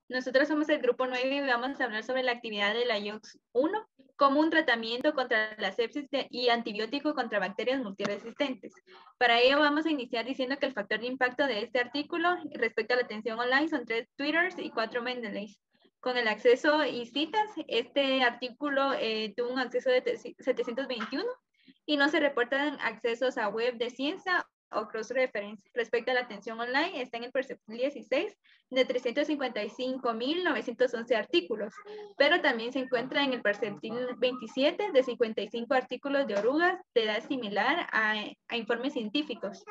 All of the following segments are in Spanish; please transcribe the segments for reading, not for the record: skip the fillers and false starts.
Nosotros somos el grupo 9 y vamos a hablar sobre la actividad de la IOX-1 como un tratamiento contra la sepsis y antibiótico contra bacterias multiresistentes. Para ello vamos a iniciar diciendo que el factor de impacto de este artículo respecto a la atención online son 3 Twitters y 4 Mendeleys. Con el acceso y citas, este artículo tuvo un acceso de 721 y no se reportan accesos a web de ciencia o cross-reference. Respecto a la atención online, está en el percentil 16 de 355.911 artículos, pero también se encuentra en el percentil 27 de 55 artículos de orugas de edad similar a informes científicos.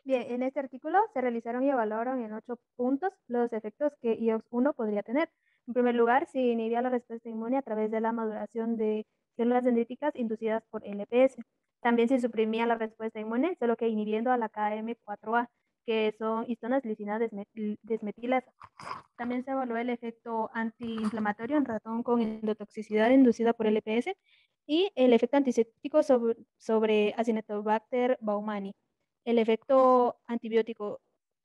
Bien, en este artículo se realizaron y evaluaron en 8 puntos los efectos que IOX-1 podría tener. En primer lugar, se inhibía la respuesta inmune a través de la maduración de células dendríticas inducidas por LPS. También se suprimía la respuesta inmune, solo que inhibiendo a la KM4A, que son histonas licinas desmetilasas. También se evaluó el efecto antiinflamatorio en ratón con endotoxicidad inducida por LPS y el efecto antiséptico sobre Acinetobacter baumannii. El efecto antibiótico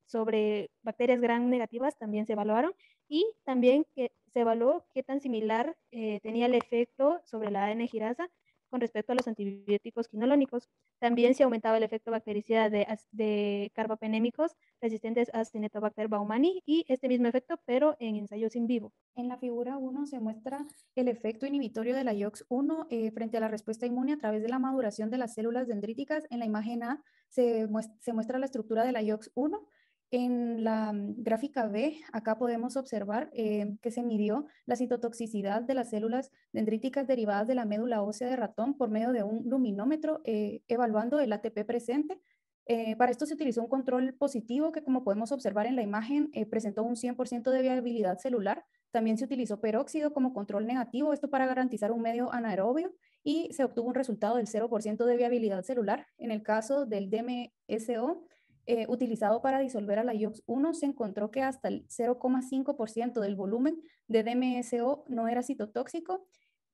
sobre bacterias gram negativas también se evaluaron y también que se evaluó qué tan similar tenía el efecto sobre la ADN girasa con respecto a los antibióticos quinolonicos. También se aumentaba el efecto bactericida de carbapenémicos resistentes a Acinetobacter baumannii y este mismo efecto, pero en ensayos in vivo. En la figura 1 se muestra el efecto inhibitorio de la IOX-1 frente a la respuesta inmune a través de la maduración de las células dendríticas. En la imagen A se muestra la estructura de la IOX-1. En la gráfica B, acá podemos observar que se midió la citotoxicidad de las células dendríticas derivadas de la médula ósea de ratón por medio de un luminómetro, evaluando el ATP presente. Para esto se utilizó un control positivo que, como podemos observar en la imagen, presentó un 100% de viabilidad celular. También se utilizó peróxido como control negativo, esto para garantizar un medio anaerobio, y se obtuvo un resultado del 0% de viabilidad celular. En el caso del DMSO, utilizado para disolver a la IOX-1, se encontró que hasta el 0,5% del volumen de DMSO no era citotóxico.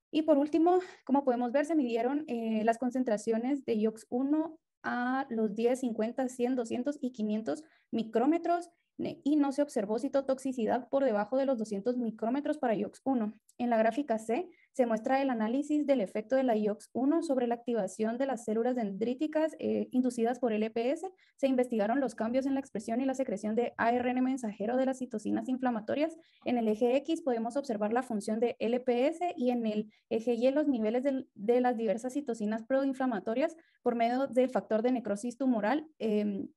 Y por último, como podemos ver, se midieron las concentraciones de IOX-1 a los 10, 50, 100, 200 y 500 micrómetros y no se observó citotoxicidad por debajo de los 200 micrómetros para IOX-1. En la gráfica C se muestra el análisis del efecto de la IOX-1 sobre la activación de las células dendríticas inducidas por LPS. Se investigaron los cambios en la expresión y la secreción de ARN mensajero de las citocinas inflamatorias. En el eje X podemos observar la función de LPS y en el eje Y los niveles de las diversas citocinas proinflamatorias por medio del factor de necrosis tumoral,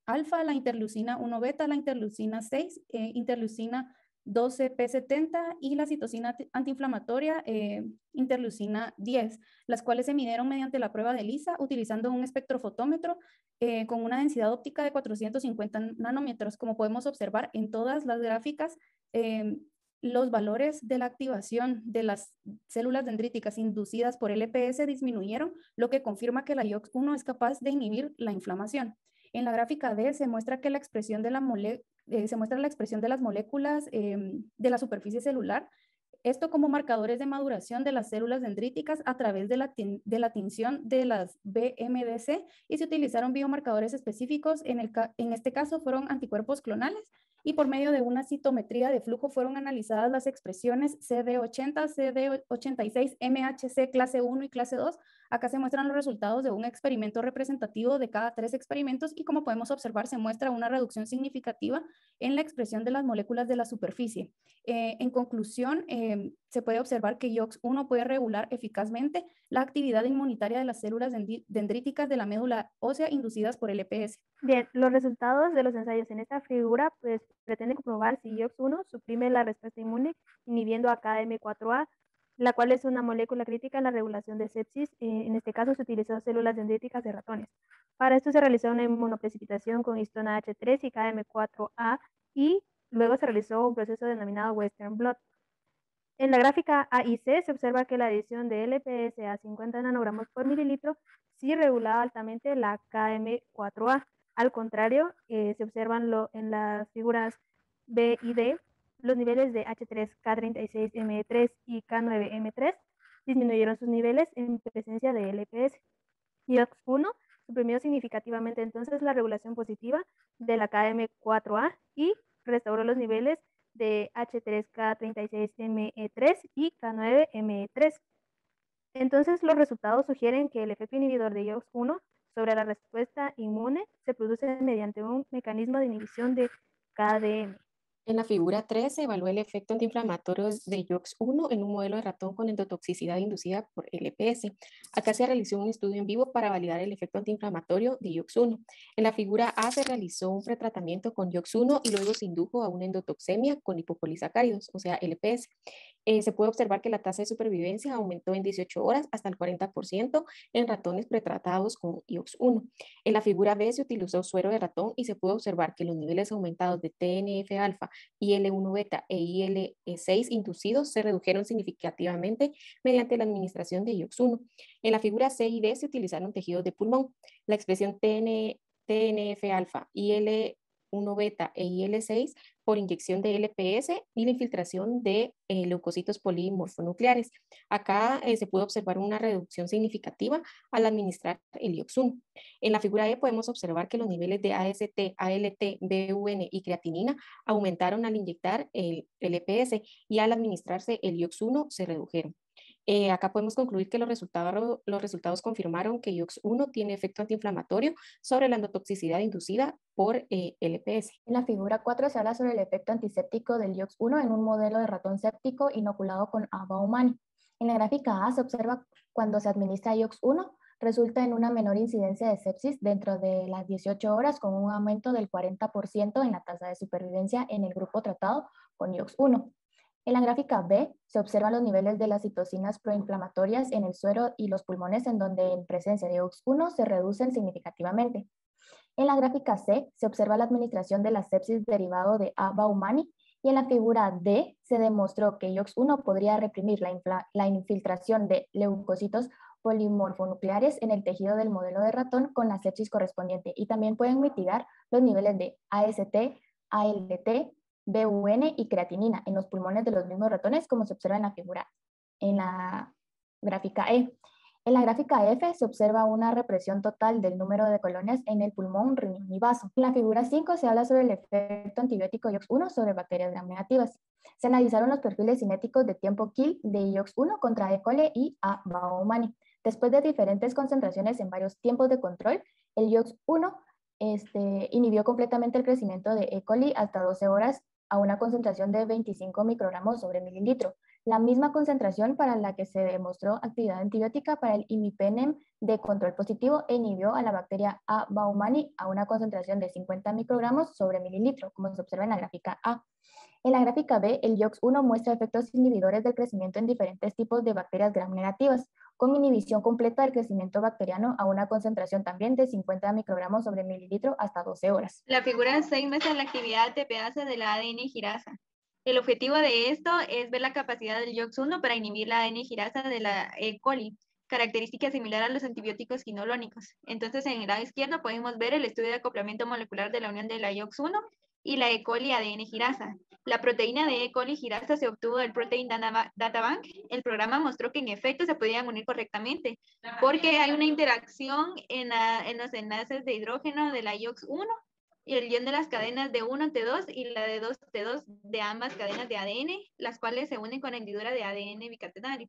alfa, la interleucina 1 beta, la interleucina 6, interleucina 12p70 y la citocina antiinflamatoria interleucina 10, las cuales se midieron mediante la prueba de ELISA utilizando un espectrofotómetro con una densidad óptica de 450 nanómetros. Como podemos observar en todas las gráficas, los valores de la activación de las células dendríticas inducidas por LPS disminuyeron, lo que confirma que la IOX-1 es capaz de inhibir la inflamación. En la gráfica D se muestra que la expresión de las moléculas de la superficie celular, esto como marcadores de maduración de las células dendríticas a través de la tinción de las BMDC, y se utilizaron biomarcadores específicos. En este caso fueron anticuerpos clonales, y por medio de una citometría de flujo fueron analizadas las expresiones CD80, CD86, MHC clase 1 y clase 2. Acá se muestran los resultados de un experimento representativo de cada 3 experimentos y, como podemos observar, se muestra una reducción significativa en la expresión de las moléculas de la superficie. En conclusión, se puede observar que IOX-1 puede regular eficazmente la actividad inmunitaria de las células dendríticas de la médula ósea inducidas por LPS. Bien, los resultados de los ensayos en esta figura pues pretenden comprobar si IOX-1 suprime la respuesta inmune inhibiendo a KM4A, la cual es una molécula crítica en la regulación de sepsis. En este caso se utilizó células dendríticas de ratones. Para esto se realizó una inmunoprecipitación con histona H3 y KM4A y luego se realizó un proceso denominado Western blot. En la gráfica A y C se observa que la adición de LPS a 50 nanogramos por mililitro sí regulaba altamente la KM4A. Al contrario, se observan en las figuras B y D los niveles de H3, K36M3 y K9M3 disminuyeron sus niveles en presencia de LPS. IOX-1 suprimió significativamente entonces la regulación positiva de la KM4A y restauró los niveles de H3K36ME3 y K9ME3. Entonces, los resultados sugieren que el efecto inhibidor de IOX-1 sobre la respuesta inmune se produce mediante un mecanismo de inhibición de KDM. En la figura 3 se evalúa el efecto antiinflamatorio de IOX-1 en un modelo de ratón con endotoxicidad inducida por LPS. Acá se realizó un estudio en vivo para validar el efecto antiinflamatorio de IOX-1. En la figura A se realizó un pretratamiento con IOX-1 y luego se indujo a una endotoxemia con lipopolisacáridos, o sea, LPS. Se puede observar que la tasa de supervivencia aumentó en 18 horas hasta el 40% en ratones pretratados con IOX-1. En la figura B se utilizó suero de ratón y se puede observar que los niveles aumentados de TNF-alfa, IL-1-beta e IL-6 inducidos se redujeron significativamente mediante la administración de IOX-1. En la figura C y D se utilizaron tejidos de pulmón. La expresión TNF-alfa, IL-1-beta e IL-6 por inyección de LPS y la infiltración de leucocitos polimorfonucleares. Acá se puede observar una reducción significativa al administrar el IOX-1. En la figura E podemos observar que los niveles de AST, ALT, BUN y creatinina aumentaron al inyectar el LPS y al administrarse el IOX-1 se redujeron. Acá podemos concluir que los resultados confirmaron que IOX-1 tiene efecto antiinflamatorio sobre la endotoxicidad inducida por LPS. En la figura 4 se habla sobre el efecto antiséptico del IOX-1 en un modelo de ratón séptico inoculado con Abaumanni. En la gráfica A se observa cuando se administra IOX-1 resulta en una menor incidencia de sepsis dentro de las 18 horas con un aumento del 40% en la tasa de supervivencia en el grupo tratado con IOX-1. En la gráfica B se observan los niveles de las citocinas proinflamatorias en el suero y los pulmones en donde en presencia de IOX-1 se reducen significativamente. En la gráfica C se observa la administración de la sepsis derivado de Abaumanni y en la figura D se demostró que IOX-1 podría reprimir la infiltración de leucocitos polimorfonucleares en el tejido del modelo de ratón con la sepsis correspondiente y también pueden mitigar los niveles de AST, ALT, BUN y creatinina en los pulmones de los mismos ratones, como se observa en la gráfica E. En la gráfica F se observa una represión total del número de colonias en el pulmón, riñón y vaso. En la figura 5 se habla sobre el efecto antibiótico IOX-1 sobre bacterias gram negativas. Se analizaron los perfiles cinéticos de tiempo kill de IOX-1 contra E. coli y Abaumanni. Después de diferentes concentraciones en varios tiempos de control, el IOX-1 inhibió completamente el crecimiento de E. coli hasta 12 horas a una concentración de 25 microgramos sobre mililitro, la misma concentración para la que se demostró actividad antibiótica para el imipenem de control positivo e inhibió a la bacteria Abaumanni a una concentración de 50 microgramos sobre mililitro, como se observa en la gráfica A. En la gráfica B, el IOX-1 muestra efectos inhibidores del crecimiento en diferentes tipos de bacterias gram negativas, con inhibición completa del crecimiento bacteriano a una concentración también de 50 microgramos sobre mililitro hasta 12 horas. La figura 6 muestra la actividad TPasa de la ADN girasa. El objetivo de esto es ver la capacidad del IOX-1 para inhibir la ADN girasa de la E. coli, característica similar a los antibióticos quinolónicos. Entonces, en el lado izquierdo podemos ver el estudio de acoplamiento molecular de la unión de la IOX-1 y la E. coli ADN girasa. La proteína de E. coli girasa se obtuvo del Protein Data Bank. El programa mostró que en efecto se podían unir correctamente porque hay una interacción en los enlaces de hidrógeno de la IOX-1 y el guión de las cadenas de 1T2 y la de 2T2 de ambas cadenas de ADN, las cuales se unen con la hendidura de ADN bicatenario.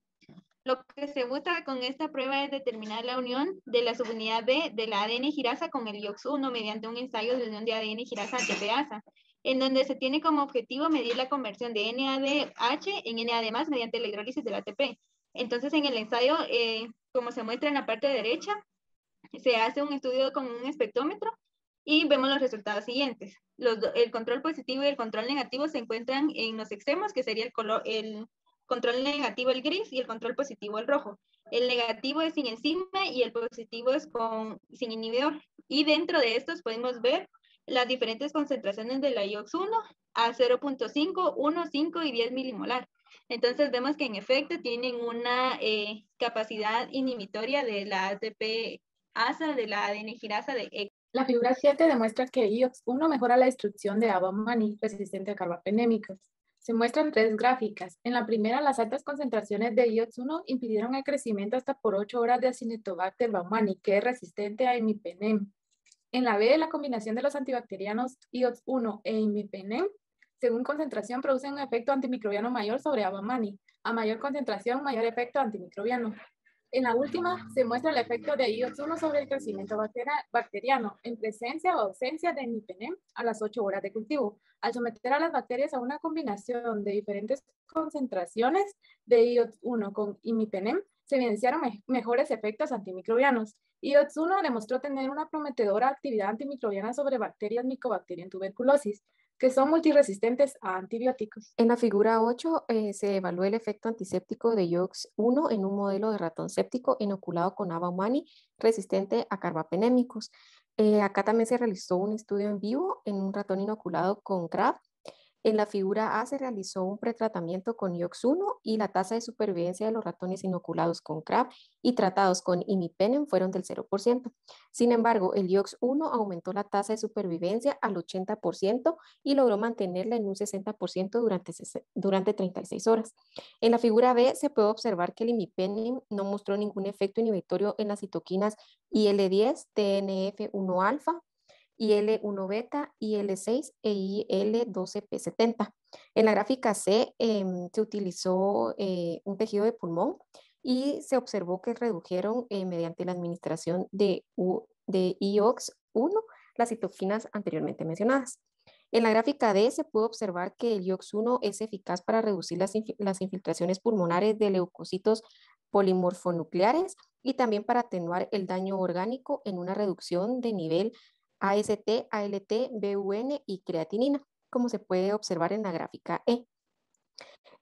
Lo que se busca con esta prueba es determinar la unión de la subunidad B de la ADN girasa con el IOX-1 mediante un ensayo de unión de ADN girasa TPasa, en donde se tiene como objetivo medir la conversión de NADH en NAD+ mediante la hidrólisis del ATP. Entonces, en el ensayo, como se muestra en la parte derecha, se hace un estudio con un espectrómetro y vemos los resultados siguientes. El control positivo y el control negativo se encuentran en los extremos, que sería el control negativo el gris y el control positivo el rojo. El negativo es sin enzima y el positivo es sin inhibidor. Y dentro de estos podemos ver las diferentes concentraciones de la IOX-1 a 0.5, 1, 5 y 10 milimolar. Entonces vemos que en efecto tienen una capacidad inhibitoria de la ATP-asa, de la ADN girasa de E. La figura 7 demuestra que IOX-1 mejora la destrucción de Abaumanni resistente a carbapenémicos. Se muestran 3 gráficas. En la primera, las altas concentraciones de IOX-1 impidieron el crecimiento hasta por 8 horas de Acinetobacter baumannii, que es resistente a imipenem. En la B, la combinación de los antibacterianos IOX-1 e imipenem según concentración, producen un efecto antimicrobiano mayor sobre Abamani. A mayor concentración, mayor efecto antimicrobiano. En la última, se muestra el efecto de IOX1 sobre el crecimiento bacteriano en presencia o ausencia de imipenem a las 8 horas de cultivo. Al someter a las bacterias a una combinación de diferentes concentraciones de IOX1 con imipenem, se evidenciaron mejores efectos antimicrobianos. IOX1 demostró tener una prometedora actividad antimicrobiana sobre bacterias Mycobacterium tuberculosis, que son multiresistentes a antibióticos. En la figura 8 se evaluó el efecto antiséptico de IOX1 en un modelo de ratón séptico inoculado con Abamani resistente a carbapenémicos. Acá también se realizó un estudio en vivo en un ratón inoculado con CRAB. En la figura A se realizó un pretratamiento con IOX1 y la tasa de supervivencia de los ratones inoculados con CRAB y tratados con imipenem fueron del 0%. Sin embargo, el IOX1 aumentó la tasa de supervivencia al 80% y logró mantenerla en un 60% durante 36 horas. En la figura B se puede observar que el imipenem no mostró ningún efecto inhibitorio en las citoquinas IL-10, TNF1-alfa, IL-1 beta, IL-6 e IL-12P70. En la gráfica C se utilizó un tejido de pulmón y se observó que redujeron mediante la administración de IOX1 las citoquinas anteriormente mencionadas. En la gráfica D se pudo observar que el IOX1 es eficaz para reducir las infiltraciones pulmonares de leucocitos polimorfonucleares y también para atenuar el daño orgánico en una reducción de nivel AST, ALT, BUN y creatinina, como se puede observar en la gráfica E.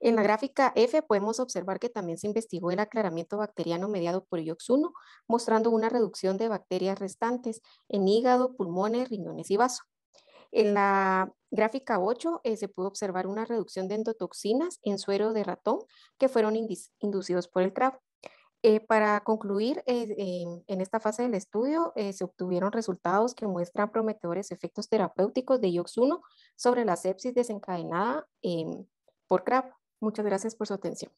En la gráfica F podemos observar que también se investigó el aclaramiento bacteriano mediado por IOX1, mostrando una reducción de bacterias restantes en hígado, pulmones, riñones y vaso. En la gráfica 8 se pudo observar una reducción de endotoxinas en suero de ratón que fueron inducidos por el CRAB. Para concluir, en esta fase del estudio se obtuvieron resultados que muestran prometedores efectos terapéuticos de IOX1 sobre la sepsis desencadenada por CRAB. Muchas gracias por su atención.